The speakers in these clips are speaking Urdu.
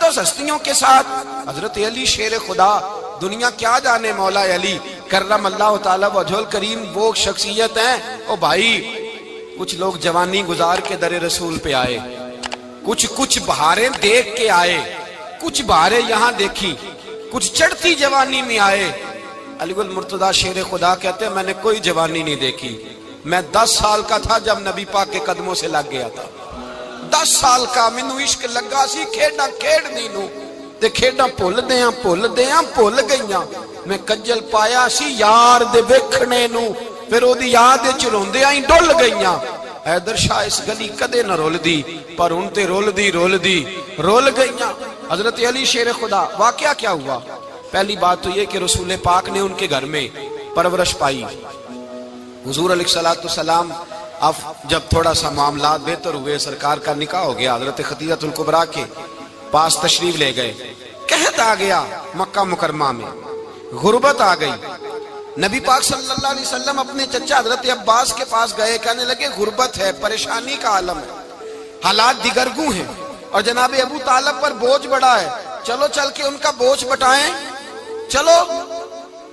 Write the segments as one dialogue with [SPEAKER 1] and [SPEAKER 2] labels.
[SPEAKER 1] مقدس ہستیوں کے ساتھ حضرت علی شیر خدا، دنیا کیا جانے مولا علی کرم اللہ تعالی وجہ الکریم وہ شخصیت ہیں۔ او بھائی کچھ لوگ جوانی گزار کے در رسول پہ آئے، کچھ بہاریں دیکھ کے آئے، کچھ بہاریں یہاں دیکھی، کچھ چڑھتی جوانی میں آئے۔ علی المرتضیٰ شیر خدا کہتے ہیں میں نے کوئی جوانی نہیں دیکھی، میں 10 سال کا تھا جب نبی پاک کے قدموں سے لگ گیا تھا، 10 سال کا مینوں عشق لگا سی، کھیڈاں کھیڈنی نو تے کھیڈاں بھول گئیاں، میں کجل پایا سی یار دے ویکھنے نو، پھر او دی یاد وچ روندیاں ہی ڈل گئیاں۔ حیدر شاہ اس گلی کدے نہ رول دی، پر ان تے رول گئیاں۔ حضرت علی شیر خدا، واقعہ کیا ہوا؟ پہلی بات تو یہ کہ رسول پاک نے ان کے گھر میں پرورش پائی۔ حضور علیہ السلام اب جب تھوڑا سا معاملات بہتر ہوئے، سرکار کا نکاح ہو گیا، حضرت خدیجہ الکبریٰ کے پاس تشریف لے گئے۔ قحط آ گیا مکہ مکرمہ میں، غربت آ گئی۔ نبی پاک صلی اللہ علیہ وسلم اپنے چچا حضرت عباس کے پاس گئے، کہنے لگے غربت ہے، پریشانی کا عالم ہے، حالات دیگرگوں ہیں، اور جناب ابو طالب پر بوجھ بڑا ہے، چلو چل کے ان کا بوجھ بٹائیں۔ چلو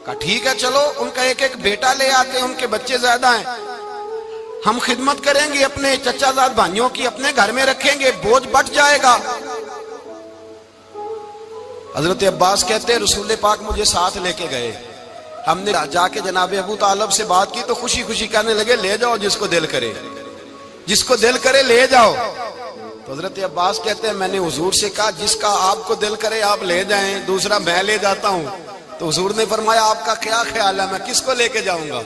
[SPEAKER 1] کہا ٹھیک ہے، چلو ان کا ایک بیٹا لے آتے ہیں، ان کے بچے زیادہ ہیں، ہم خدمت کریں گے اپنے چچا زاد بھائیوں کی، اپنے گھر میں رکھیں گے، بوجھ بٹ جائے گا۔ حضرت عباس کہتے ہیں رسول پاک مجھے ساتھ لے کے گئے، ہم نے جا کے جناب ابو طالب سے بات کی تو خوشی خوشی کہنے لگے لے جاؤ جس کو دل کرے لے جاؤ۔ تو حضرت عباس کہتے ہیں میں نے حضور سے کہا جس کا آپ کو دل کرے آپ لے جائیں، دوسرا میں لے جاتا ہوں۔ تو حضور نے فرمایا آپ کا کیا خیال ہے، میں کس کو لے کے جاؤں گا؟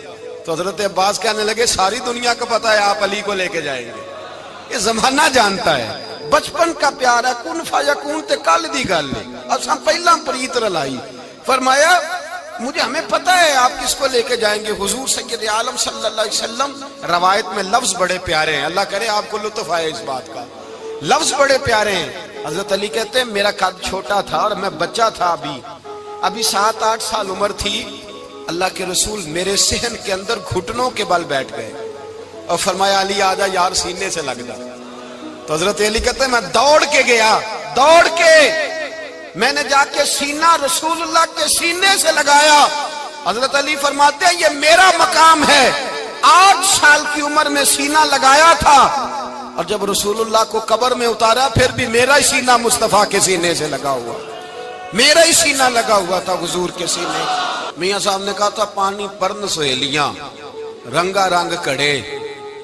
[SPEAKER 1] تو حضرت عباس کہنے لگے ساری دنیا کو پتا ہے آپ علی کو لے کے جائیں گے، یہ زمانہ جانتا ہے، بچپن کا پیار ہے، کن فیکون تے کل دی گل ہے، اساں پہلا پریت رلائی۔ فرمایا مجھے ہمیں پتہ ہے آپ کس کو لے کے جائیں گے، حضور سید عالم صلی اللہ علیہ وسلم۔ روایت میں لفظ بڑے پیارے ہیں، اللہ کرے آپ کو لطف آئے اس بات کا، لفظ بڑے پیارے ہیں۔ حضرت علی کہتے ہیں میرا قد چھوٹا تھا اور میں بچہ تھا، ابھی 7-8 سال عمر تھی، اللہ کے رسول میرے صحن کے اندر گھٹنوں کے بل بیٹھ گئے اور فرمایا علی آجا یار سینے سے لگ جا۔ تو حضرت علی کہتے ہیں میں دوڑ کے گیا، میں نے جا کے سینہ رسول اللہ کے سینے سے لگایا۔ حضرت علی فرماتے ہیں یہ میرا مقام ہے، 8 سال کی عمر میں سینہ لگایا تھا، اور جب رسول اللہ کو قبر میں اتارا پھر بھی میرا ہی سینہ مصطفیٰ کے سینے سے لگا ہوا، میرا ہی سینہ لگا ہوا تھا حضور کے سینے۔ میاں صاحب نے کہا تھا پانی پرن سہیلیاں رنگا رنگ کڑے،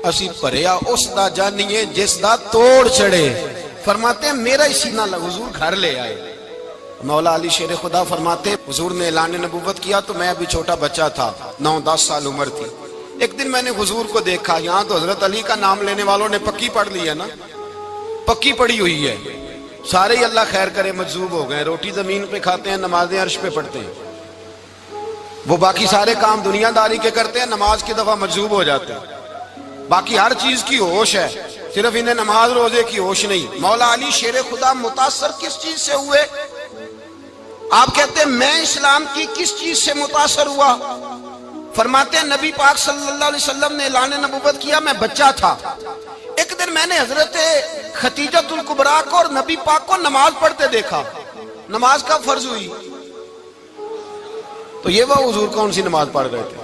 [SPEAKER 1] اسی پریا اس دا جانیے جس دا توڑ چڑے۔ فرماتے ہیں میرا ہی سینہ لگا، حضور گھر لے آئے۔ مولا علی شیر خدا فرماتے ہیں حضور نے اعلان نبوت کیا تو میں ابھی چھوٹا بچہ تھا، 9-10 سال عمر تھی۔ ایک دن میں نے حضور کو دیکھا، یہاں تو حضرت علی کا نام لینے والوں نے پکی پڑھ لی ہے نا، پکی پڑھی ہوئی ہے، سارے ہی اللہ خیر کرے مجذوب ہو گئے، روٹی زمین پہ کھاتے ہیں، نمازیں عرش پہ پڑھتے ہیں، وہ باقی سارے کام دنیا داری کے کرتے ہیں، نماز کی دفعہ مجذوب ہو جاتے ہیں، باقی ہر چیز کی ہوش ہے، صرف انہیں نماز روزے کی ہوش نہیں۔ مولا علی شیر خدا متاثر کس چیز سے ہوئے؟ آپ کہتے ہیں میں اسلام کی کس چیز سے متاثر ہوا؟ فرماتے ہیں نبی پاک صلی اللہ علیہ وسلم نے اعلان نبوت کیا، میں بچہ تھا، ایک دن میں نے حضرت خدیجہ الکبریٰ کو اور نبی پاک کو نماز پڑھتے دیکھا۔ نماز کا فرض ہوئی تو یہ وہ حضور کون سی نماز پڑھ رہے تھے؟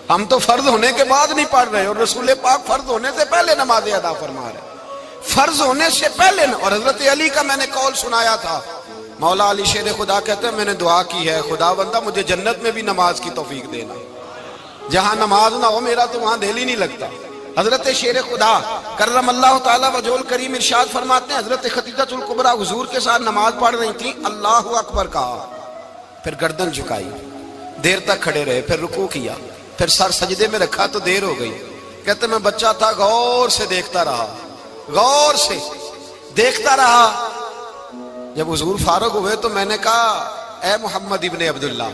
[SPEAKER 1] ہم تو فرض ہونے کے بعد نہیں پڑھ رہے، اور رسول پاک فرض ہونے سے پہلے نماز ادا فرما رہے، فرض ہونے سے پہلے۔ اور حضرت علی کا میں نے قول سنایا تھا، مولا علی شیر خدا کہتے ہیں میں نے دعا کی ہے خدا بندہ مجھے جنت میں بھی نماز کی توفیق دینا، جہاں نماز نہ ہو میرا تو وہاں دل ہی نہیں لگتا۔ حضرت شیر خدا کرم اللہ تعالیٰ وجہ الکریم ارشاد فرماتے ہیں حضرت خدیجہ الکبریٰ حضور کے ساتھ نماز پڑھ رہی تھیں، اللہ اکبر کہا، پھر گردن جھکائی، دیر تک کھڑے رہے، پھر رکوع کیا، پھر سر سجدے میں رکھا تو دیر ہو گئی۔ کہتے میں بچہ تھا، غور سے دیکھتا رہا، غور سے دیکھتا رہا۔ جب حضور فارغ ہوئے تو میں نے کہا اے محمد ابن عبداللہ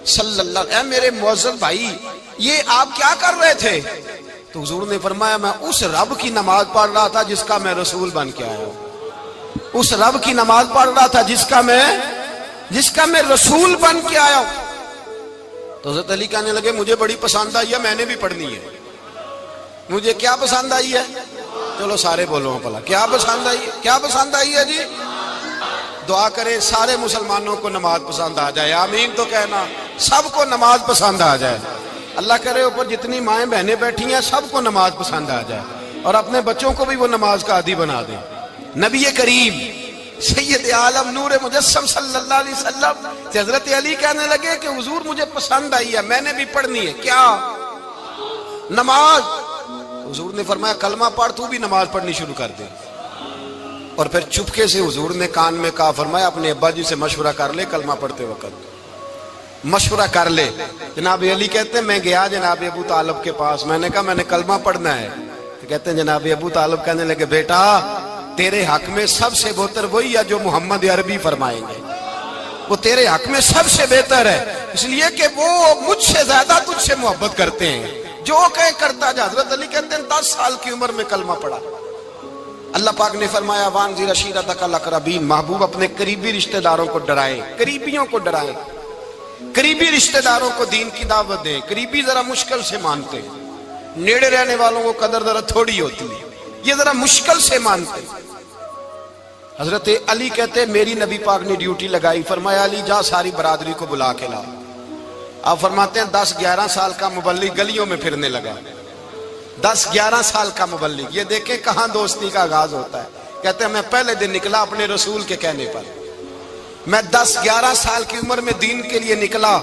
[SPEAKER 1] صلی اللہ، اے میرے معزز بھائی یہ آپ کیا کر رہے تھے؟ تو حضور نے فرمایا میں اس رب کی نماز پڑھ رہا تھا جس کا میں رسول بن کے آیا ہوں، اس رب کی نماز پڑھ رہا تھا جس کا میں رسول بن کے آیا ہوں۔ تو حضرت علی کہنے لگے مجھے بڑی پسند آئی ہے، میں نے بھی پڑھنی ہے۔ مجھے کیا پسند آئی ہے؟ چلو سارے بولو پلا، کیا پسند آئی ہے؟ کیا پسند آئی ہے جی؟ دعا کرے سارے مسلمانوں کو نماز پسند آ جائے، آمین تو کہنا، سب کو نماز پسند آ جائے۔ اللہ کرے اوپر جتنی مائیں بہنیں بیٹھی ہیں سب کو نماز پسند آ جائے، اور اپنے بچوں کو بھی وہ نماز کا عادی بنا دیں۔ نبی کریم سید عالم نور مجسم صلی اللہ علیہ وسلم سے حضرت علی کہنے لگے کہ حضور مجھے پسند آئی ہے، میں نے بھی پڑھنی ہے، کیا؟ نماز۔ حضور نے فرمایا کلمہ پڑھ، تو بھی نماز پڑھنی شروع کر دے۔ اور پھر چپکے سے حضور نے کان میں کہا، فرمایا اپنے ابا جی سے مشورہ کر لے کلمہ پڑھتے وقت، مشورہ کر لے۔ جناب علی کہتے ہیں میں گیا جناب ابو طالب کے پاس، میں نے کہا میں نے کلمہ پڑھنا ہے، تو کہتے ہیں جناب ابو طالب کہنے لگے بیٹا تیرے حق میں سب سے بہتر وہی ہے جو محمد عربی فرمائیں گے، وہ تیرے حق میں سب سے بہتر ہے، اس لیے کہ وہ مجھ سے زیادہ تجھ سے محبت کرتے ہیں، جو کہیں کرتا جا۔ حضرت علی کہتے ہیں 10 سال کی عمر میں کلمہ پڑھا۔ اللہ پاک نے فرمایا وانذر عشیرتک الاقربین، محبوب اپنے قریبی رشتہ داروں کو ڈرائیں، قریبیوں کو ڈرائیں، قریبی رشتہ داروں کو دین کی دعوت دیں۔ قریبی ذرا مشکل سے مانتے، نیڑے رہنے والوں کو قدر ذرا تھوڑی ہوتی ہے، یہ ذرا مشکل سے مانتے۔ حضرت علی کہتے میری نبی پاک نے ڈیوٹی لگائی، فرمایا علی جا ساری برادری کو بلا کے لا۔ آپ فرماتے ہیں 10-11 سال کا مبلغ گلیوں میں پھرنے لگا، 10-11 سال کا مبلغ، یہ دیکھیں کہاں دوستی کا آغاز ہوتا ہے۔ کہتے ہیں میں پہلے دن نکلا اپنے رسول کے کہنے پر، میں 10-11 سال کی عمر میں دین کے لیے نکلا،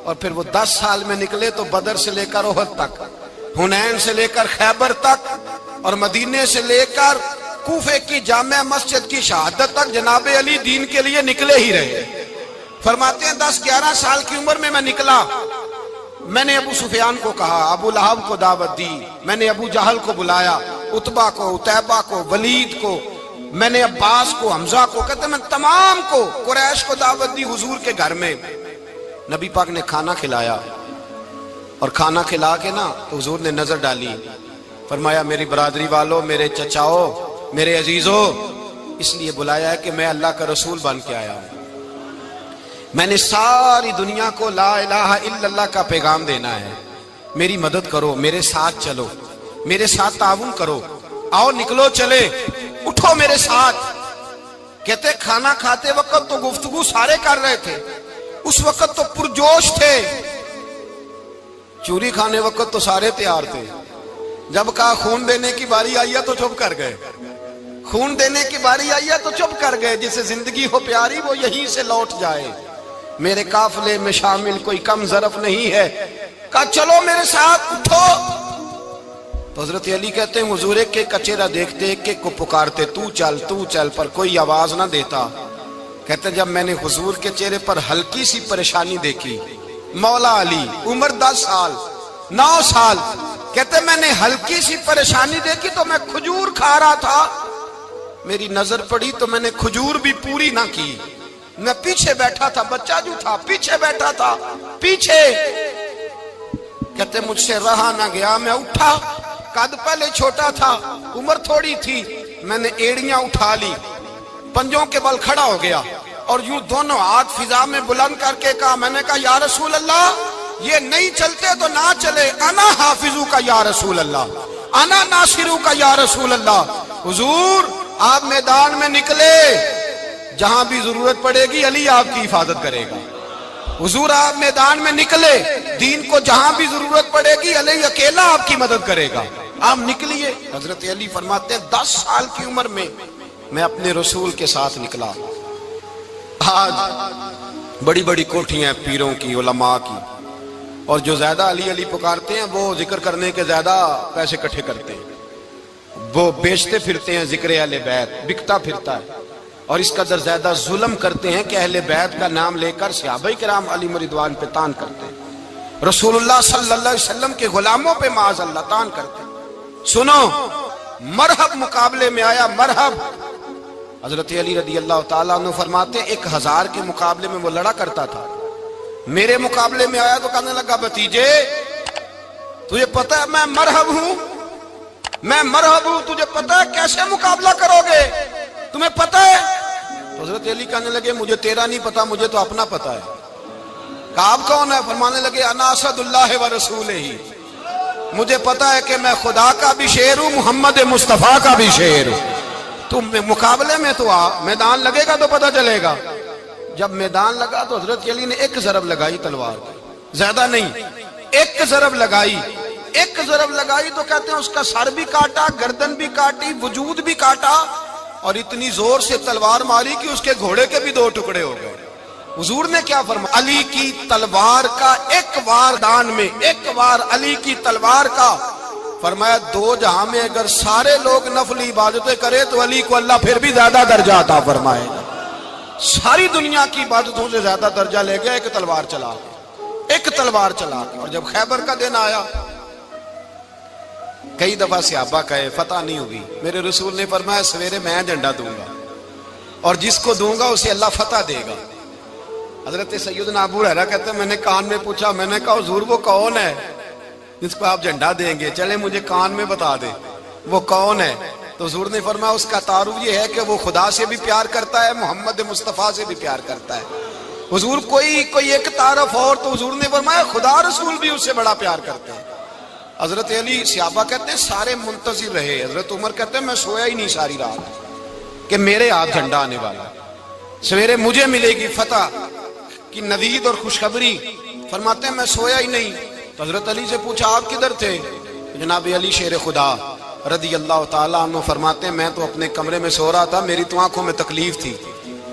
[SPEAKER 1] اور پھر وہ 10 سال میں نکلے تو بدر سے لے کر احد تک، حنین سے لے کر خیبر تک، اور مدینے سے لے کر کوفے کی جامع مسجد کی شہادت تک جناب علی دین کے لیے نکلے ہی رہے۔ فرماتے ہیں 10-11 سال کی عمر میں نکلا، میں نے ابو سفیان کو کہا، ابو لہب کو دعوت دی، میں نے ابو جہل کو بلایا، عتبہ کو، عتیبہ کو، ولید کو، میں نے عباس کو، حمزہ کو، کہتے میں تمام کو، قریش کو دعوت دی حضور کے گھر میں۔ نبی پاک نے کھانا کھلایا، اور کھانا کھلا کے نا تو حضور نے نظر ڈالی، فرمایا میری برادری والوں، میرے چچاؤ، میرے عزیزو، اس لیے بلایا ہے کہ میں اللہ کا رسول بن کے آیا ہوں، میں نے ساری دنیا کو لا الہ الا اللہ کا پیغام دینا ہے، میری مدد کرو، میرے ساتھ چلو، میرے ساتھ تعاون کرو، آؤ نکلو چلے، اٹھو میرے ساتھ۔ کہتے کھانا کھاتے وقت تو گفتگو سارے کر رہے تھے، اس وقت تو پرجوش تھے، چوری کھانے وقت تو سارے تیار تھے، جب کہا خون دینے کی باری آئی ہے تو چپ کر گئے، خون دینے کی باری آئی ہے تو چپ کر گئے، جسے زندگی ہو پیاری وہ یہیں سے لوٹ جائے، میرے قافلے میں شامل کوئی کم ظرف نہیں ہے، کہا چلو میرے ساتھ اٹھو۔ تو حضرت علی کہتے ہیں حضور ایک ایک کا چہرہ دیکھتے، ایک ایک کو پکارتے، تو چل، پر کوئی آواز نہ دیتا۔ کہتے جب میں نے حضور کے چہرے پر ہلکی سی پریشانی دیکھی، مولا علی عمر 10 سال 9 سال، کہتے میں نے ہلکی سی پریشانی دیکھی تو میں کھجور کھا رہا تھا، میری نظر پڑی تو میں نے کھجور بھی پوری نہ کی، میں پیچھے بیٹھا تھا، بچہ جو تھا پیچھے بیٹھا تھا، پیچھے۔ کہتے مجھ سے رہا نہ گیا، میں اٹھا، قد پہلے چھوٹا تھا، عمر تھوڑی تھی، میں نے ایڑیاں اٹھا لی، پنجوں کے بل کھڑا ہو گیا، اور یوں دونوں ہاتھ فضا میں بلند کر کے کہا، میں نے کہا یا رسول اللہ یہ نہیں چلتے تو نہ چلے، انا حافظو کا یا رسول اللہ، انا ناصرو کا یا رسول اللہ۔ حضور آپ میدان میں نکلے، جہاں بھی ضرورت پڑے گی علی آپ کی حفاظت کرے گا، حضور آپ میدان میں نکلے، دین کو جہاں بھی ضرورت پڑے گی علی اکیلا آپ کی مدد کرے گا، آپ نکلیے۔ حضرت علی فرماتے ہیں 10 سال کی عمر میں میں اپنے رسول کے ساتھ نکلا۔ آج بڑی بڑی کوٹھیاں ہیں پیروں کی، علماء کی، اور جو زیادہ علی علی پکارتے ہیں وہ ذکر کرنے کے زیادہ پیسے اکٹھے کرتے ہیں، وہ بیچتے پھرتے ہیں ذکر اہل بیت، بکتا پھرتا ہے، اور اس قدر زیادہ ظلم کرتے ہیں کہ اہل بیت کا نام لے کر صحابہ کرام علی رضوان پہ تان کرتے ہیں، رسول اللہ صلی اللہ علیہ وسلم کے غلاموں پہ معاذ اللہ تان کرتے ہیں۔ سنو، مرحب مقابلے میں آیا، مرحب۔ حضرت علی رضی اللہ تعالیٰ عنہ فرماتے 1000 کے مقابلے میں وہ لڑا کرتا تھا، میرے مقابلے میں آیا تو کہنے لگا بھتیجے تجھے پتہ ہے میں مرحب ہوں، میں مرحب ہوں، تجھے پتہ ہے کیسے مقابلہ کرو گے، تمہیں پتہ ہے؟ تو حضرت علی کہنے لگے مجھے تیرا نہیں پتا، مجھے تو اپنا پتا ہے۔ کہا آپ کون ہے؟ فرمانے لگے انا اسد اللہ و رسولہ، مجھے پتا ہے کہ میں خدا کا بھی شیر ہوں، محمد مصطفیٰ کا بھی شیر ہوں۔ تم مقابلے میں تو آ، میدان لگے گا تو پتہ چلے گا۔ جب میدان لگا تو حضرت علی نے ایک ضرب لگائی تلوار کی، زیادہ نہیں، ایک ضرب لگائی۔ ایک ضرب لگائی تو کہتے ہیں اس کا سر بھی کاٹا، گردن بھی کاٹی، وجود بھی کاٹا، اور اتنی زور سے تلوار ماری کہ اس کے گھوڑے کے بھی 2 ٹکڑے ہو گئے۔ حضور نے کیا فرمایا؟ علی کی تلوار کا ایک وار دان میں، ایک وار علی کی تلوار کا، فرمایا 2 جہاں میں اگر سارے لوگ نفلی عبادتیں کرے تو علی کو اللہ پھر بھی زیادہ درجہ عطا فرمائے گا۔ ساری دنیا کی عبادتوں سے زیادہ درجہ لے گیا ایک تلوار چلا کے، ایک تلوار چلا کے۔ اور جب خیبر کا دن آیا، کئی دفعہ صحابہ کہے فتح نہیں ہوئی، میرے رسول نے فرمایا سویرے میں جھنڈا دوں گا اور جس کو دوں گا اسے اللہ فتح دے گا۔ حضرت سیدنا ابو ہریرہ کہتے ہیں میں نے کان میں پوچھا، میں نے کہا حضور وہ کون ہے جس کو آپ جھنڈا دیں گے؟ چلے مجھے کان میں بتا دے وہ کون ہے۔ تو حضور نے فرمایا اس کا تعارف یہ ہے کہ وہ خدا سے بھی پیار کرتا ہے، محمد مصطفیٰ سے بھی پیار کرتا ہے۔ حضور کوئی ایک تعارف اور، تو حضور نے فرمایا خدا رسول بھی اس سے بڑا پیار کرتے ہیں۔ حضرت علی، صحابہ کہتے ہیں سارے منتظر رہے۔ حضرت عمر کہتے ہیں میں سویا ہی نہیں ساری رات کہ میرے ہاتھ جھنڈا آنے والا، سویرے مجھے ملے گی فتح کی نوید اور خوشخبری۔ فرماتے ہیں میں سویا ہی نہیں۔ تو حضرت علی سے پوچھا آپ کدھر تھے؟ جناب علی شیر خدا رضی اللہ تعالیٰ عنہ فرماتے ہیں میں تو اپنے کمرے میں سو رہا تھا، میری تو آنکھوں میں تکلیف تھی،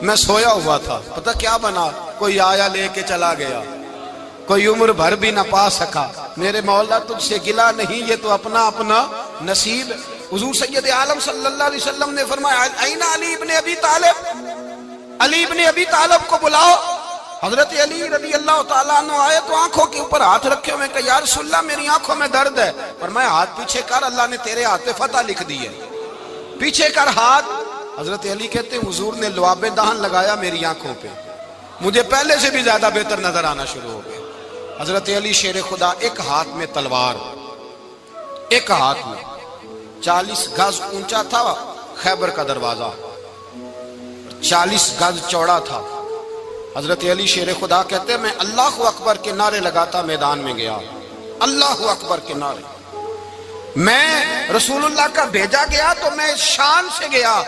[SPEAKER 1] میں سویا ہوا تھا، پتہ کیا بنا، کوئی آیا لے کے چلا گیا، کوئی عمر بھر بھی نہ پا سکا۔ میرے مولا تجھ سے گلا نہیں، یہ تو اپنا اپنا نصیب۔ حضور سید عالم صلی اللہ علیہ وسلم نے فرمایا این علی ابن ابی طالب، علی ابن ابی طالب کو بلاؤ۔ حضرت علی رضی اللہ تعالیٰ عنہ آئے تو آنکھوں کے اوپر ہاتھ رکھے ہوئے کہ یا رسول اللہ میری آنکھوں میں درد ہے۔ فرمایا ہاتھ پیچھے کر، اللہ نے تیرے ہاتھ پہ فتح لکھ دی ہے، پیچھے کر ہاتھ۔ حضرت علی کہتے ہیں حضور نے لعاب دہن لگایا میری آنکھوں پہ، مجھے پہلے سے بھی زیادہ بہتر نظر آنا شروع ہو گیا۔ حضرت علی شیر خدا، ایک ہاتھ میں تلوار، ایک ہاتھ میں 40 گز اونچا تھا خیبر کا دروازہ، 40 گز چوڑا تھا۔ حضرت علی شیر خدا کہتے ہیں میں اللہ اکبر کے نعرے لگاتا میدان میں گیا، اللہ اکبر کے نعرے۔ میں رسول اللہ کا بھیجا گیا تو میں شان سے گیا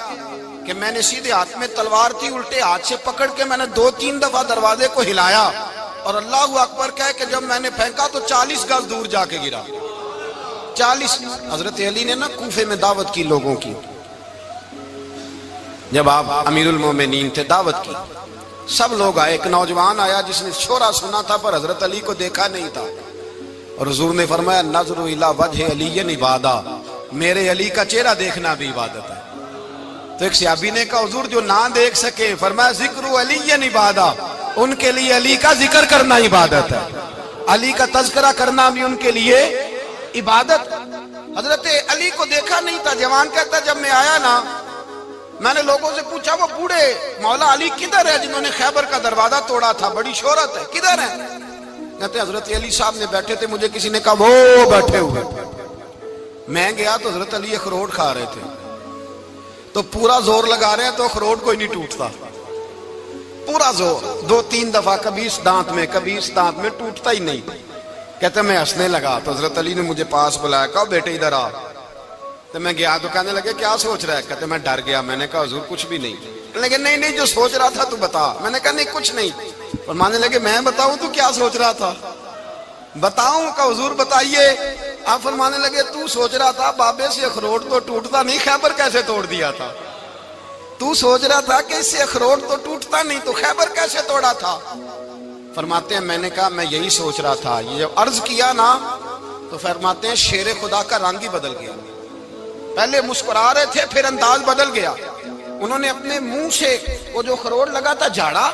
[SPEAKER 1] کہ میں نے سیدھے ہاتھ میں تلوار تھی، الٹے ہاتھ سے پکڑ کے میں نے 2-3 دفعہ دروازے کو ہلایا اور اللہ اکبر کہہ کہ جب میں نے پھینکا تو 40 گز دور جا کے گرا، 40۔ حضرت علی نے نا کوفے میں دعوت کی لوگوں کی، جب آپ امیر المومنین تھے، دعوت کی، سب لوگ آئے۔ ایک نوجوان آیا جس نے شورا سنا تھا پر حضرت علی کو دیکھا نہیں تھا، اور حضور نے فرمایا نظر الی وجہ علی عبادہ، میرے علی کا چہرہ دیکھنا بھی عبادت ہے۔ تو ایک صحابی نے کہا حضور جو نہ دیکھ سکے، فرمایا ذکر علی عبادہ، ان کے لیے علی کا ذکر کرنا عبادت ہے، علی کا تذکرہ کرنا بھی ان کے لیے عبادت۔ حضرت علی کو دیکھا نہیں تھا۔ جوان کہتا جب میں آیا نا، میں نے لوگوں سے پوچھا وہ بوڑھے مولا علی کدھر ہے جنہوں نے خیبر کا دروازہ توڑا تھا، بڑی شہرت ہے، کدھر ہے؟ کہتے ہیں حضرت علی صاحب نے بیٹھے تھے، مجھے کسی نے کہا وہ بیٹھے ہوئے۔ میں گیا تو حضرت علی اخروٹ کھا رہے تھے، تو پورا زور لگا رہے ہیں تو اخروٹ کوئی نہیں ٹوٹتا، پورا زور 2-3 دفعہ، کبھی اس دانت میں کبھی اس دانت میں، ٹوٹتا ہی نہیں۔ کہتے میں ہنسنے لگا تو حضرت علی نے مجھے پاس بلایا، کہا بیٹے ادھر آ۔ تو میں گیا تو کہنے لگے کیا سوچ رہا ہے؟ کہتے میں ڈر گیا۔ میں نے کہا حضور کچھ بھی نہیں۔ لیکن نہیں جو سوچ رہا تھا تو بتا۔ میں نے کہا نہیں کچھ نہیں۔ فرمانے لگے میں بتاؤں تو کیا سوچ رہا تھا؟ بتاؤں؟ کہ حضور بتائیے۔ آپ فرمانے لگے تو سوچ رہا تھا بابے سے اخروٹ تو ٹوٹتا نہیں، خیبر کیسے توڑ دیا تھا؟ تو سوچ رہا تھا کہ اس سے اخروٹ تو ٹوٹتا نہیں تو خیبر کیسے توڑا تھا؟ فرماتے ہیں میں نے کہا میں یہی سوچ رہا تھا۔ یہ جب عرض کیا نا تو فرماتے ہیں شیر خدا کا رنگ ہی بدل گیا، پہلے مسکرا رہے تھے پھر انداز بدل گیا۔ انہوں نے اپنے منہ سے وہ جو خروٹ لگا تھا جھاڑا،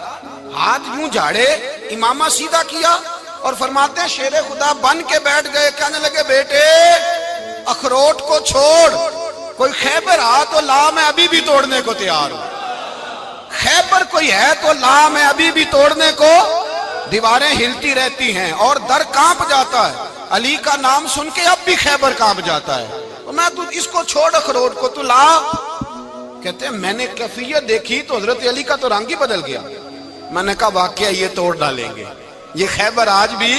[SPEAKER 1] ہاتھ یوں جھاڑے، امامہ سیدھا کیا اور فرماتے ہیں شیر خدا بن کے بیٹھ گئے۔ کہنے لگے بیٹے اخروٹ کو چھوڑ، کوئی خیبر آ تو لا، میں ابھی بھی توڑنے کو تیار ہوں۔ خیبر کوئی ہے تو لا، میں ابھی بھی توڑنے کو۔ دیواریں ہلتی رہتی ہیں اور در کانپ جاتا ہے، علی کا نام سن کے اب بھی خیبر کانپ جاتا ہے۔ میں تو اس کو چھوڑ اخروٹ کو تو لا۔ کہتے ہیں میں نے کیفیت دیکھی تو حضرت علی کا تو رنگ ہی بدل گیا۔ میں نے کہا واقعہ یہ توڑ ڈالیں گے، یہ خیبر آج بھی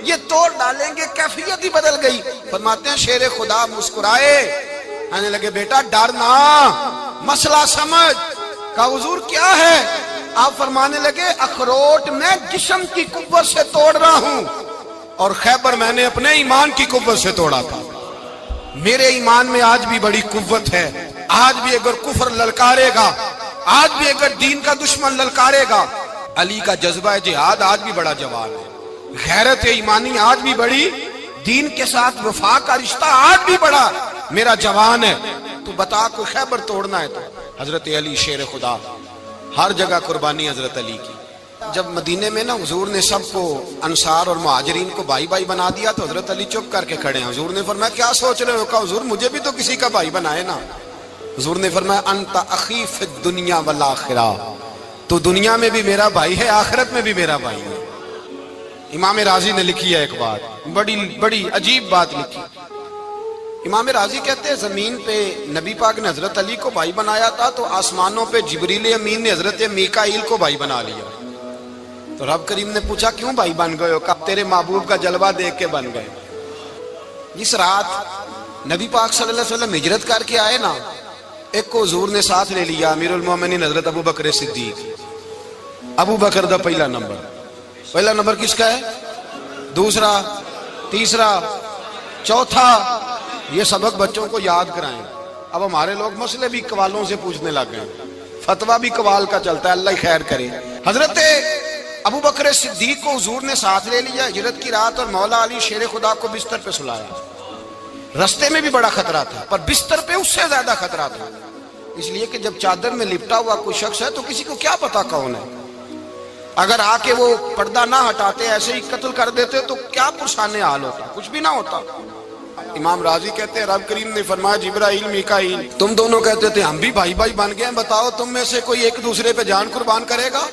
[SPEAKER 1] یہ توڑ ڈالیں گے، کیفیت ہی بدل گئی۔ فرماتے ہیں شیر خدا مسکرائے، کہنے لگے بیٹا ڈر نہ، مسئلہ سمجھ۔ کہا حضور کیا ہے؟ آپ فرمانے لگے اخروٹ میں جسم کی قوت سے توڑ رہا ہوں اور خیبر میں نے اپنے ایمان کی قوت سے توڑا تھا۔ میرے ایمان میں آج بھی بڑی قوت ہے، آج بھی اگر کفر للکارے گا، آج بھی اگر دین کا دشمن للکارے گا، علی کا جذبہ جہاد آج بھی بڑا جوان ہے، غیرت ایمانی آج بھی بڑی، دین کے ساتھ وفا کا رشتہ آج بھی بڑا میرا جوان ہے۔ تو بتا کوئی خیبر توڑنا ہے تو حضرت علی شیر خدا، ہر جگہ قربانی حضرت علی کی۔ جب مدینے میں نا حضور نے سب کو انصار اور مہاجرین کو بھائی بھائی بنا دیا تو حضرت علی چپ کر کے کھڑے ہیں۔ حضور نے فرمایا کیا سوچ رہے ہو؟ کہا حضور مجھے بھی تو کسی کا بھائی بنائے نا۔ حضور نے فرمایا انت اخی فی الدنیا والآخرہ، تو دنیا میں بھی میرا بھائی ہے، آخرت میں بھی میرا بھائی ہے۔ امام راضی نے لکھی ہے ایک بات، بڑی عجیب بات لکھی۔ امام راضی کہتے ہیں زمین پہ نبی پاک نے حضرت علی کو بھائی بنایا تھا تو آسمانوں پہ جبریل امین نے حضرت میکائیل کو بھائی بنا لیا۔ تو رب کریم نے پوچھا کیوں بھائی بن گئے ہو؟ کہا تیرے محبوب کا جلوہ دیکھ کے بن گئے۔ جس رات نبی پاک صلی اللہ علیہ وسلم ہجرت کر کے آئے نا، ایک کو حضور نے ساتھ لے لیا، امیر المومنین حضرت ابو بکر صدیق۔ ابو بکر دا پہلا نمبر کس کا ہے؟ دوسرا، تیسرا، چوتھا، یہ سبق بچوں کو یاد کرائیں۔ اب ہمارے لوگ مسئلے بھی قوالوں سے پوچھنے لگ گئے، فتویٰ بھی قوال کا چلتا ہے، اللہ خیر کرے۔ حضرت ابو بکر صدیق کو حضور نے ساتھ لے لیا ہجرت کی رات، اور مولا علی شیر خدا کو بستر پہ سلایا۔ رستے میں بھی بڑا خطرہ تھا پر بستر پہ اس سے زیادہ خطرہ تھا، اس لیے کہ جب چادر میں لپٹا ہوا کوئی شخص ہے تو کسی کو کیا پتا کون ہے، اگر آ کے وہ پردہ نہ ہٹاتے ایسے ہی قتل کر دیتے تو کیا پرسان حال ہوتا، کچھ بھی نہ ہوتا۔ امام راضی کہتے ہیں رب کریم نے فرمایا جبرائیل میکائیل تم دونوں کہتے تھے ہم بھی بھائی بھائی بن گئے ہیں، بتاؤ تم میں سے کوئی ایک دوسرے پہ جان قربان کرے گا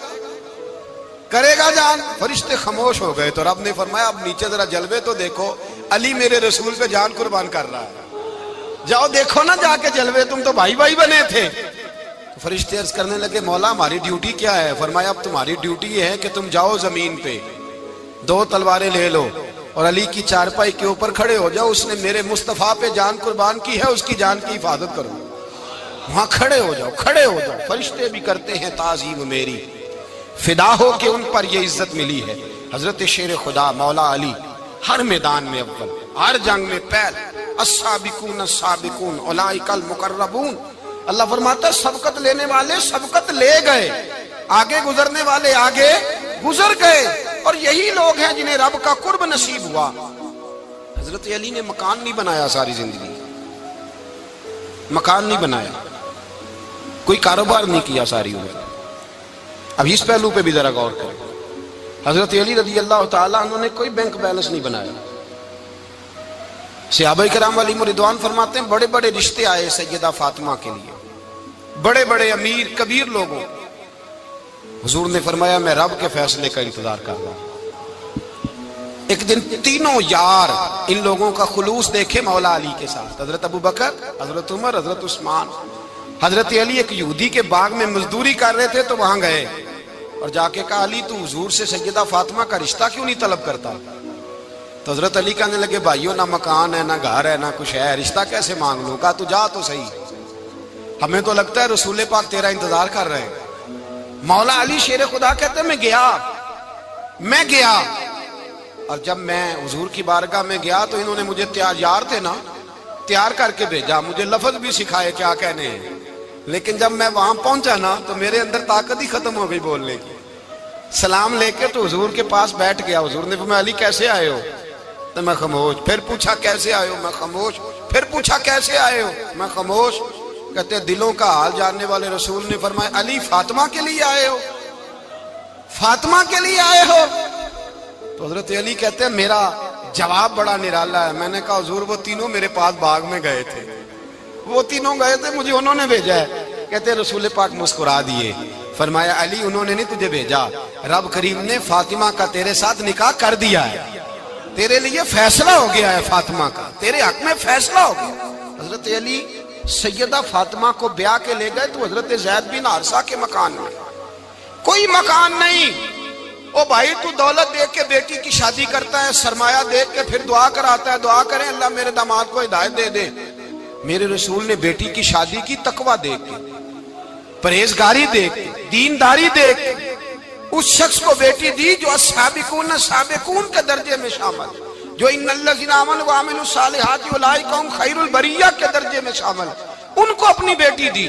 [SPEAKER 1] جان؟ فرشتے خاموش ہو گئے تو رب نے فرمایا اب نیچے ذرا جلوے تو دیکھو، علی میرے رسول پہ جان قربان کر رہا ہے، جاؤ دیکھو نا جا کے جلوے، تم تو بھائی بھائی بنے تھے۔ تو فرشتے عرض کرنے لگے مولا ہماری ڈیوٹی کیا ہے؟ فرمایا اب تمہاری ڈیوٹی یہ ہے کہ تم جاؤ زمین پہ، 2 تلواریں لے لو اور علی کی چارپائی کے اوپر کھڑے ہو جاؤ، اس نے میرے مصطفیٰ پہ جان قربان کی ہے، اس کی جان کی حفاظت کرو۔ وہاں کھڑے ہو جاؤ۔ فرشتے بھی کرتے ہیں تعظیم میری، فدا ہو کہ ان پر یہ عزت ملی ہے۔ حضرت شیر خدا مولا علی ہر میدان میں اول، ہر جنگ میں پہل، السابقون السابقون اولئک المقربون۔ اللہ فرماتا ہے سبقت لینے والے سبقت لے گئے، آگے گزرنے والے آگے گزر گئے، اور یہی لوگ ہیں جنہیں رب کا قرب نصیب ہوا۔ حضرت علی نے مکان نہیں بنایا، ساری زندگی مکان نہیں بنایا، کوئی کاروبار نہیں کیا ساری عمر۔ اب اس پہلو پہ بھی ذرا غور کریں، حضرت علی رضی اللہ تعالیٰ عنہ نے کوئی بینک بیلنس نہیں بنایا۔ صحابہ کرام علیہم رضوان فرماتے ہیں بڑے بڑے رشتے آئے سیدہ فاطمہ کے لیے، بڑے بڑے امیر کبیر لوگوں، حضور نے فرمایا میں رب کے فیصلے کا انتظار کر رہا ہوں۔ ایک دن تینوں یار ان لوگوں کا خلوص دیکھے مولا علی کے ساتھ، حضرت ابو بکر، حضرت عمر، حضرت عثمان۔ حضرت علی ایک یہودی کے باغ میں مزدوری کر رہے تھے تو وہاں گئے اور جا کے کہا علی تو حضور سے سیدہ فاطمہ کا رشتہ کیوں نہیں طلب کرتا؟ تو حضرت علی کہنے لگے بھائیو نہ مکان ہے، نہ گھر ہے، نہ کچھ ہے، رشتہ کیسے مانگ لوں؟ کہا تو جا تو صحیح، ہمیں تو لگتا ہے رسول پاک تیرا انتظار کر رہے ہیں۔ مولا علی شیر خدا کہتے ہیں میں گیا اور جب میں حضور کی بارگاہ میں گیا تو انہوں نے مجھے یار تھے نا، تیار کر کے بھیجا، مجھے لفظ بھی سکھائے کیا کہنے ہیں، لیکن جب میں وہاں پہنچا نا تو میرے اندر طاقت ہی ختم ہو گئی بولنے کی۔ سلام لے کے تو حضور کے پاس بیٹھ گیا، حضور نے فرمایا علی کیسے آئے ہو؟ تو میں خاموش، پھر پوچھا کیسے آئے ہو؟ میں خاموش، پھر پوچھا کیسے آئے ہو؟ میں خاموش۔ کہتے ہیں دلوں کا حال جاننے والے رسول نے فرمایا علی فاطمہ کے لیے آئے ہو؟ فاطمہ کے لیے آئے ہو؟ تو حضرت علی کہتے ہیں میرا جواب بڑا نرالا ہے۔ میں نے کہا حضور وہ تینوں میرے پاس باغ میں گئے تھے، وہ تینوں گئے تھے، مجھے انہوں نے بھیجا ہے۔ کہتے ہیں رسول پاک مسکرا دیے، فرمایا علی انہوں نے نہیں تجھے بھیجا، رب کریم نے فاطمہ کا تیرے ساتھ نکاح کر دیا ہے، تیرے لیے فیصلہ ہو گیا ہے، فاطمہ کا تیرے حق میں فیصلہ ہو گیا۔ حضرت علی سیدہ فاطمہ کو بیاہ کے لے گئے تو حضرت زید بن حارثہ کے مکان میں کوئی مکان نہیں۔ او بھائی تو دولت دیکھ کے بیٹی کی شادی کرتا ہے، سرمایہ دیکھ کے پھر دعا کراتا ہے، دعا کریں اللہ میرے داماد کو ہدایت دے دے۔ میرے رسول نے بیٹی کی شادی کی تقویٰ دیکھ کے، پرہیزگاری دیکھ، دینداری دیکھ، اس شخص کو بیٹی دی جو السابقون سابقون کے درجے میں شامل، جو ان الذین آمنوا وعملوا الصالحات اولئک هم خیر البریہ کے درجے میں شامل، ان کو اپنی بیٹی دی۔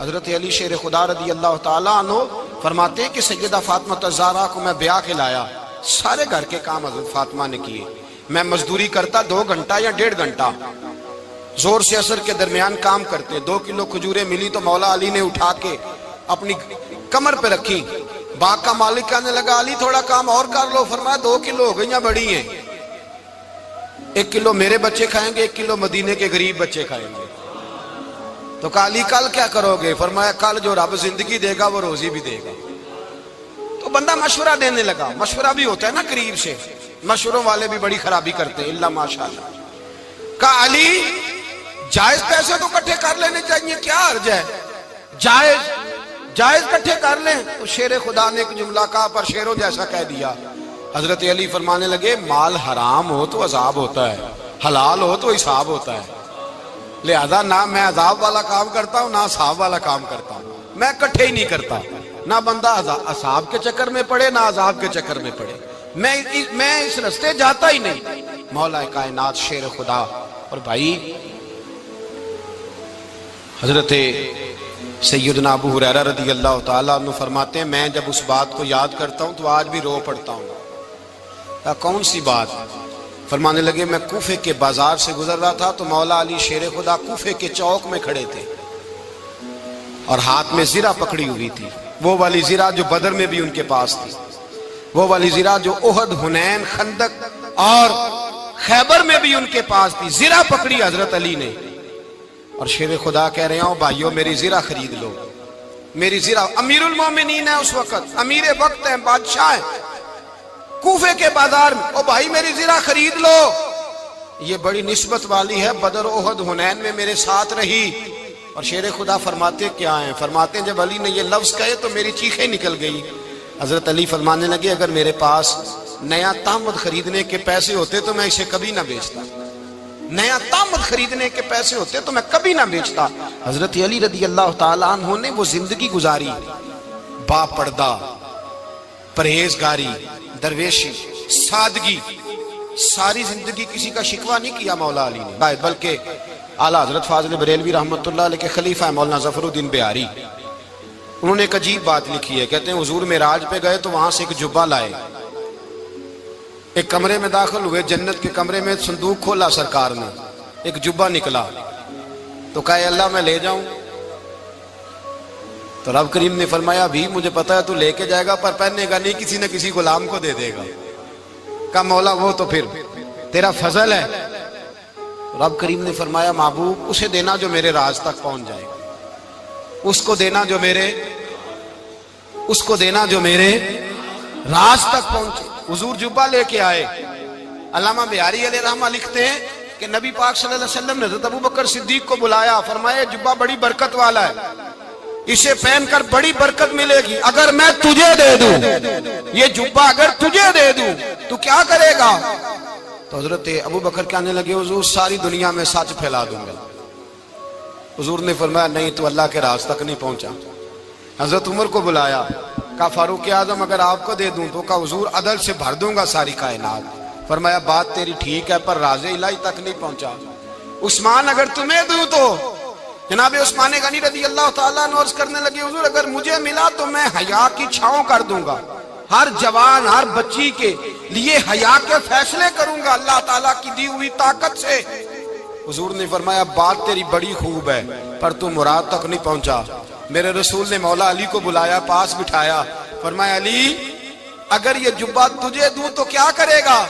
[SPEAKER 1] حضرت علی شیر خدا رضی اللہ تعالیٰ عنہ فرماتے ہیں کہ سیدہ فاطمہ الزہرا کو میں بیاہ کے لایا، سارے گھر کے کام حضرت فاطمہ نے کیے، میں مزدوری کرتا 2 گھنٹہ یا 1.5 گھنٹہ، زور سے عصر کے درمیان کام کرتے، 2 کلو کھجوریں ملی تو مولا علی نے اٹھا کے اپنی کمر پہ رکھی، باغ کا مالک کہنے لگا علی تھوڑا کام اور کر لو، فرمایا 2 کلو ہو گئیں بڑی ہیں، 1 کلو میرے بچے کھائیں گے، 1 کلو مدینے کے غریب بچے کھائیں گے۔ تو کہا علی کل کیا کرو گے؟ فرمایا کل جو رب زندگی دے گا وہ روزی بھی دے گا۔ تو بندہ مشورہ دینے لگا، مشورہ بھی ہوتا ہے نا قریب سے، مشوروں والے بھی بڑی خرابی کرتے ہیں، اللہ ماشاءاللہ۔ کہا علی جائز پیسے تو کٹھے کر لینے چاہیے، کیا حرج ہے، جائز کٹھے کر لیں۔ تو شیر خدا نے ایک جملہ کہا پر شیروں جیسا کہہ دیا۔ حضرت علی فرمانے لگے مال حرام ہو تو عذاب ہوتا ہے، حلال ہو تو حساب ہوتا ہے، لہذا نہ میں عذاب والا کام کرتا ہوں نہ حساب والا کام کرتا ہوں، میں کٹھے ہی نہیں کرتا، نہ بندہ عذاب کے چکر میں پڑے نہ عذاب کے چکر میں پڑے، میں اس رستے جاتا ہی نہیں۔ مولا کائنات شیر خدا۔ اور بھائی حضرت سیدنا ابو ہریرہ رضی اللہ تعالیٰ عنہ فرماتے ہیں میں جب اس بات کو یاد کرتا ہوں تو آج بھی رو پڑتا ہوں۔ کون سی بات؟ فرمانے لگے میں کوفے کے بازار سے گزر رہا تھا تو مولا علی شیر خدا کوفے کے چوک میں کھڑے تھے اور ہاتھ میں زرہ پکڑی ہوئی تھی، وہ والی زرہ جو بدر میں بھی ان کے پاس تھی، وہ والی زرہ جو احد، حنین، خندق اور خیبر میں بھی ان کے پاس تھی، زرہ پکڑی حضرت علی نے اور شیر خدا کہہ رہے ہوں بھائیو میری زرہ خرید لو، میری زرہ۔ امیر المومنین ہے اس وقت، امیر وقت ہیں، بادشاہ ہیں، کوفے کے بازار میں، او بھائی میری زرہ خرید لو، یہ بڑی نسبت والی ہے، بدر، احد، حنین میں میرے ساتھ رہی۔ اور شیر خدا فرماتے کیا ہیں؟ فرماتے ہیں جب علی نے یہ لفظ کہے تو میری چیخیں نکل گئی۔ حضرت علی فرمانے لگے اگر میرے پاس نیا تامد خریدنے کے پیسے ہوتے تو میں اسے کبھی نہ بیچتا، نیا تامد خریدنے کے پیسے ہوتے تو میں کبھی نہ بیچتا۔ حضرت علی رضی اللہ تعالیٰ عنہ نے وہ زندگی گزاری، با پردہ، پرہیزگاری، درویشی، سادگی، ساری زندگی کسی کا شکوہ نہیں کیا مولا علی نے، بلکہ اعلیٰ حضرت فاضل بریلوی رحمۃ اللہ علیہ کے خلیفہ مولانا ظفر الدین بہاری، انہوں نے ایک عجیب بات لکھی ہے، کہتے ہیں حضور معراج پہ گئے تو وہاں سے ایک جبہ لائے، ایک کمرے میں داخل ہوئے، جنت کے کمرے میں صندوق کھولا سرکار نے، ایک جبہ نکلا تو کہا اللہ میں لے جاؤں؟ تو رب کریم نے فرمایا بھی مجھے پتا ہے تو لے کے جائے گا پر پہننے گا نہیں، کسی نہ کسی غلام کو دے دے گا۔ کہا مولا وہ تو پھر تیرا فضل ہے۔ رب کریم نے فرمایا محبوب اسے دینا جو میرے راز تک پہنچ جائے گا، اس کو دینا جو میرے راز تک پہنچے۔ حضور جبہ لے کے آئے۔ علامہ بہاری علیہ رحمہ لکھتے ہیں کہ نبی پاک صلی اللہ علیہ وسلم نے حضرت ابوبکر صدیق کو بلایا، فرمایا جبہ بڑی برکت والا ہے، اسے پہن کر بڑی برکت ملے گی، اگر میں تجھے دے دوں، یہ جبہ اگر تجھے دے دوں تو کیا کرے گا؟ تو حضرت ابوبکر کہنے لگے حضور ساری دنیا میں سچ پھیلا دوں گا۔ حضور نے فرمایا نہیں تو اللہ کے راز تک نہیں پہنچا۔ حضرت عمر کو بلایا، کہا فاروق اعظم اگر آپ کو دے دوں تو کہا حضور عدل سے بھر دوں گا ساری کائنات۔ فرمایا بات تیری ٹھیک ہے پر راز الہی تک نہیں پہنچا۔ عثمان اگر تمہیں دوں تو جناب عثمان غنی رضی اللہ تعالیٰ عنہ عرض کرنے لگے حضور اگر مجھے ملا تو میں حیا کی چھاؤں کر دوں گا، ہر جوان ہر بچی کے لیے حیا کے فیصلے کروں گا اللہ تعالیٰ کی دی ہوئی طاقت سے۔ حضور نے فرمایا بات تیری بڑی خوب ہے پر تو مراد تک نہیں پہنچا۔ میرے رسول نے مولا علی کو بلایا، پاس بٹھایا، فرمایا علی اگر یہ جبہ تجھے دوں تو کیا کرے گا؟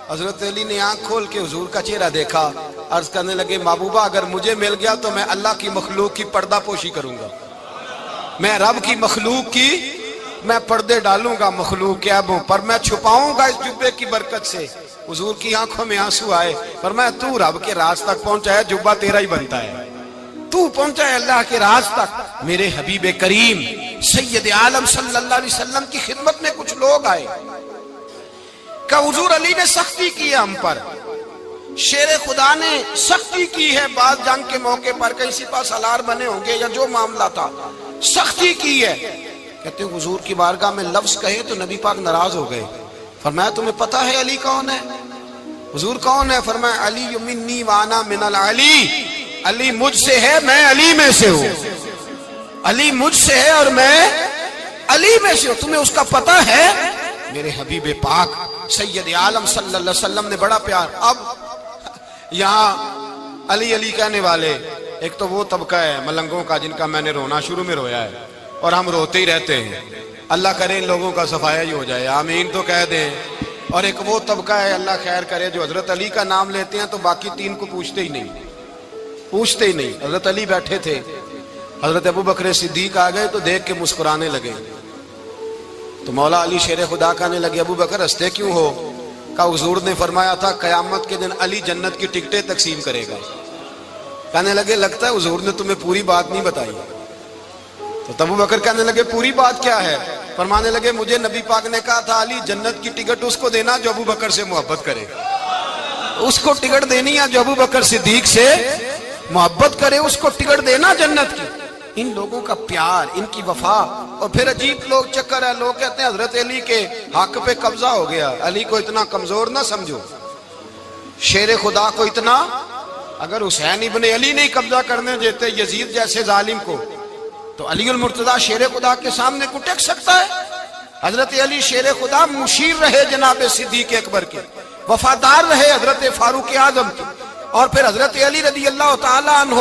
[SPEAKER 1] حضرت علی نے آنکھ کھول کے حضور کا چہرہ دیکھا، عرض کرنے لگے محبوبہ اگر مجھے مل گیا تو میں اللہ کی مخلوق کی پردہ پوشی کروں گا، میں رب کی مخلوق کی میں پردے ڈالوں گا مخلوق کے عیبوں پر، میں چھپاؤں گا اس جبے کی برکت سے۔ حضور کی آنکھوں میں آنسو آئے، فرمایا تو رب کے راز تک پہنچا ہے، جبہ تیرا ہی بنتا ہے، تو پہنچا ہے اللہ کے راز تک۔ میرے حبیب کریم سید عالم صلی اللہ علیہ وسلم کی خدمت میں کچھ لوگ آئے کہ حضور علی نے سختی کی ہے ہم پر، شیر خدا نے سختی کی ہے، بعض جنگ کے موقع پر کہیں سپہ سالار بنے ہوں گے یا جو معاملہ تھا، سختی کی ہے. کہتے ہیں حضور کی بارگاہ میں لفظ کہے تو نبی پاک ناراض ہو گئے. فرمایا تمہیں پتہ ہے علی کون ہے؟ حضور کون ہے؟ فرمایا علی منی وانا من العلی، علی مجھ سے ہے، میں علی میں سے ہوں. علی مجھ سے ہے اور میں علی میں سے ہوں. تمہیں اس کا پتہ ہے؟ میرے حبیب پاک سید عالم صلی اللہ علیہ وسلم نے بڑا پیار. اب یہاں علی علی کہنے والے ایک تو وہ طبقہ ہے ملنگوں کا جن کا میں نے رونا شروع میں رویا ہے اور ہم روتے ہی رہتے ہیں. اللہ کرے ان لوگوں کا صفایا ہی ہو جائے، آمین تو کہہ دیں. اور ایک وہ طبقہ ہے اللہ خیر کرے جو حضرت علی کا نام لیتے ہیں تو باقی تین کو پوچھتے ہی نہیں. حضرت علی بیٹھے تھے، حضرت ابو بکر صدیق آ گئے تو دیکھ کے مسکرانے لگے. تو مولا علی شیر خدا کہنے لگے ابو بکر ہنستے کیوں ہو؟ کہا حضور نے فرمایا تھا قیامت کے دن علی جنت کی ٹکٹیں تقسیم کرے گا. کہنے لگے لگتا ہے حضور نے تمہیں پوری بات نہیں بتائی. تو ابو بکر کہنے لگے پوری بات کیا ہے؟ فرمانے لگے مجھے نبی پاک نے کہا تھا علی جنت کی ٹکٹ اس کو دینا جو ابو بکر سے محبت کرے. اس کو ٹکٹ دینی ہے جو ابو بکر صدیق سے محبت کرے، اس کو ٹکٹ دینا جنت کی. ان لوگوں کا پیار، ان کی وفا. اور پھر عجیب لوگ چکر ہے، لوگ کہتے ہیں حضرت علی کے حق پہ قبضہ ہو گیا. علی کو اتنا کمزور نہ سمجھو، شیر خدا کو اتنا. اگر حسین ابن علی نہیں قبضہ کرنے دیتے یزید جیسے ظالم کو تو علی المرتضیٰ شیر خدا کے سامنے کو ٹک سکتا ہے؟ حضرت علی شیر خدا مشیر رہے جناب صدیق اکبر کے، وفادار رہے حضرت فاروق اعظم کے، اور پھر حضرت علی رضی اللہ تعالیٰ عنہ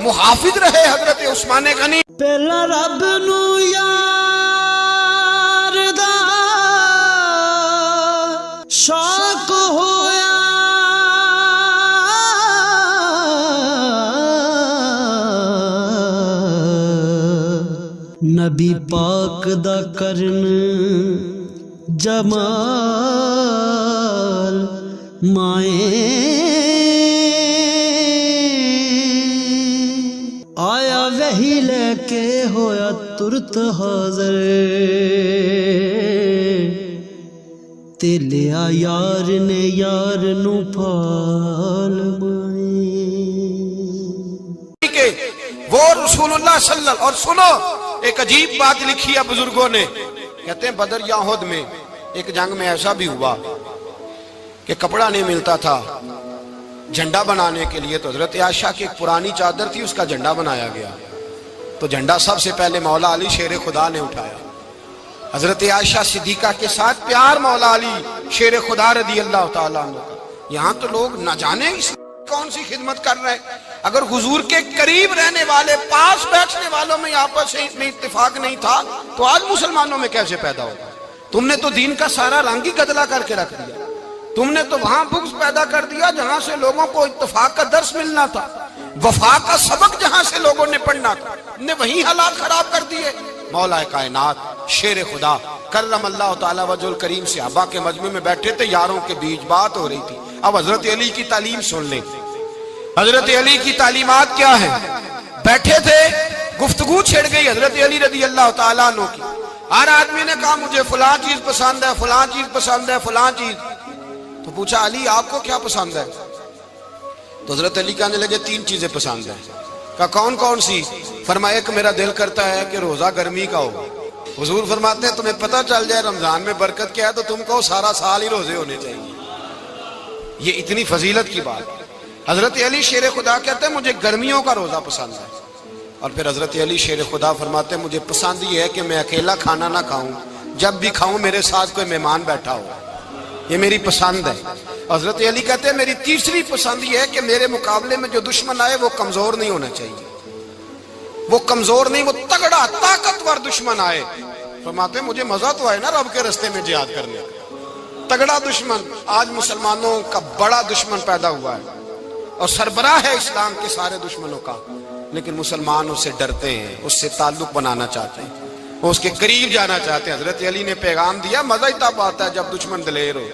[SPEAKER 1] محافظ رہے حضرت عثمان غنی.
[SPEAKER 2] پہلا رب نو یار دا شوق ہویا، نبی پاک دا کرن جمال مائیں آیا وہی لے کے ہویا ترت حاضر، تے لیا یار نے یار نو پھال مائیں.
[SPEAKER 1] وہ رسول اللہ صلی اللہ. اور سنو ایک عجیب بات لکھی ہے بزرگوں نے، کہتے ہیں بدر یا احد میں ایک جنگ میں ایسا بھی ہوا کہ کپڑا نہیں ملتا تھا جھنڈا بنانے کے لیے. تو حضرت عائشہ کی ایک پرانی چادر تھی، اس کا جھنڈا بنایا گیا. تو جھنڈا سب سے پہلے مولا علی شیر خدا نے اٹھایا. حضرت عائشہ صدیقہ کے ساتھ پیار مولا علی شیر خدا رضی اللہ تعالیٰ عنہ کا. یہاں تو لوگ نہ جانے کون سی خدمت کر رہے ہیں. اگر حضور کے قریب رہنے والے پاس بیٹھنے والوں میں آپس میں اتفاق نہیں تھا تو آج مسلمانوں میں کیسے پیدا ہوگا؟ تم نے تو دین کا سارا رنگ ہی گدلا کر کے رکھ دیا. تم نے تو وہاں بغض پیدا کر دیا جہاں سے لوگوں کو اتفاق کا درس ملنا تھا، وفا کا سبق جہاں سے لوگوں نے پڑھنا تھا، نے وہی حالات خراب کر دیے. مولا کائنات شیر خدا کرم اللہ تعالیٰ وجہ الکریم صحابہ کے مجمع میں بیٹھے تھے، یاروں کے بیچ بات ہو رہی تھی. اب حضرت علی کی تعلیم سن لیں. حضرت علی کی تعلیمات کیا ہے؟ بیٹھے تھے، گفتگو چھڑ گئی حضرت علی رضی اللہ تعالیٰ عنہ کی. ہر آدمی نے کہا مجھے فلاں چیز پسند ہے، فلاں چیز پسند ہے، فلاں چیز. تو پوچھا علی آپ کو کیا پسند ہے؟ تو حضرت علی کہنے لگے تین چیزیں پسند ہیں. کہا کون کون سی؟ فرمایا ایک میرا دل کرتا ہے کہ روزہ گرمی کا ہو. حضور فرماتے ہیں تمہیں پتہ چل جائے رمضان میں برکت کیا ہے تو تم کو سارا سال ہی روزے ہونے چاہیے. یہ اتنی فضیلت کی بات. حضرت علی شیر خدا کہتے ہیں مجھے گرمیوں کا روزہ پسند ہے. اور پھر حضرت علی شیر خدا فرماتے ہیں مجھے پسند یہ ہے کہ میں اکیلا کھانا نہ کھاؤں، جب بھی کھاؤں میرے ساتھ کوئی مہمان بیٹھا ہو. یہ میری پسند ہے. حضرت علی کہتے ہیں میری تیسری پسند یہ ہے کہ میرے مقابلے میں جو دشمن آئے وہ کمزور نہیں ہونا چاہیے. وہ کمزور نہیں، وہ تگڑا طاقتور دشمن آئے. فرماتے ہیں مجھے مزہ تو آئے نا رب کے رستے میں جہاد کرنے. تگڑا دشمن. آج مسلمانوں کا بڑا دشمن پیدا ہوا ہے اور سربراہ ہے اسلام کے سارے دشمنوں کا، لیکن مسلمان اس سے ڈرتے ہیں، اس سے تعلق بنانا چاہتے ہیں، وہ اس کے قریب جانا چاہتے ہیں. حضرت علی نے پیغام دیا مزہ ہی تب آتا ہے جب دشمن دلیر ہو،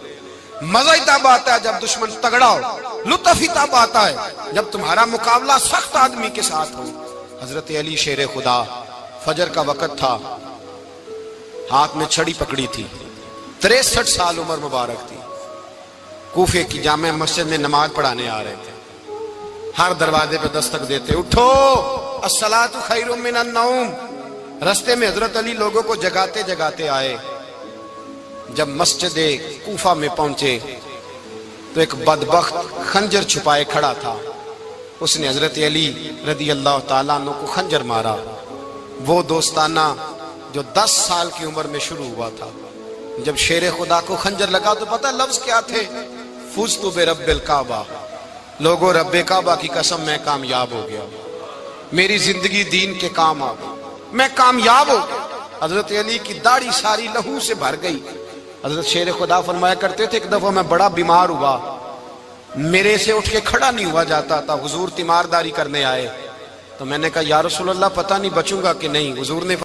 [SPEAKER 1] مزہ ہی تب آتا ہے جب دشمن تگڑا ہو، لطف ہی تب آتا ہے جب تمہارا مقابلہ سخت آدمی کے ساتھ ہو. حضرت علی شیر خدا فجر کا وقت تھا، ہاتھ میں چھڑی پکڑی تھی، 63 سال عمر مبارک تھی. کوفے کی جامع مسجد میں نماز پڑھانے آ رہے تھے. ہر دروازے پہ دستک دیتے اٹھو الصلاۃ خیر من النوم، رستے میں حضرت علی لوگوں کو جگاتے جگاتے آئے. جب مسجد کوفہ میں پہنچے تو ایک بدبخت خنجر چھپائے کھڑا تھا. اس نے حضرت علی رضی اللہ تعالیٰ عنہ کو خنجر مارا. وہ دوستانہ جو 10 سال کی عمر میں شروع ہوا تھا. جب شیر خدا کو خنجر لگا تو پتہ لفظ کیا تھے؟ فزت برب الکعبہ. لوگوں رب کعبہ کی قسم میں کامیاب ہو گیا, میری زندگی دین کے کام آ گئی, میں کامیاب ہو گیا. حضرت علی کی داڑھی ساری لہو سے بھر گئی. حضرت شیر خدا فرمایا کرتے تھے ایک دفعہ میں بڑا بیمار ہوا, میرے سے اٹھ کے کھڑا نہیں ہوا جاتا تھا. حضور تیمارداری کرنے آئے تو میں نے کہا یا رسول اللہ پتہ نہیں بچوں گا کہ نہیں. حضور نے